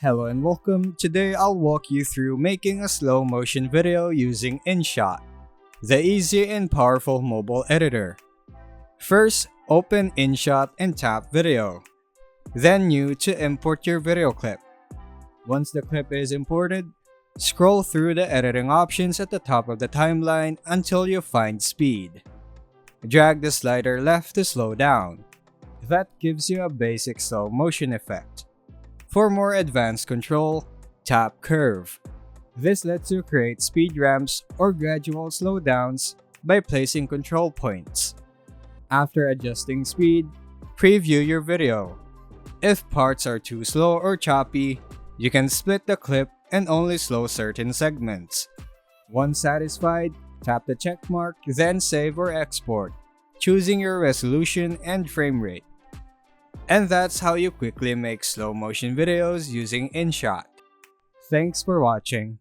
Hello and welcome. Today I'll walk you through making a slow motion video using Inshot, the easy and powerful mobile editor. First, open Inshot and tap Video. Then New to import your video clip. Once the clip is imported, scroll through the editing options at the top of the timeline until you find Speed. Drag the slider left to slow down. That gives you a basic slow motion effect. For more advanced control, tap Curve. This lets you create speed ramps or gradual slowdowns by placing control points. After adjusting speed, preview your video. If parts are too slow or choppy, you can split the clip and only slow certain segments. Once satisfied, tap the check mark, then save or export, choosing your resolution and frame rate. And that's how you quickly make slow motion videos using Inshot. Thanks for watching.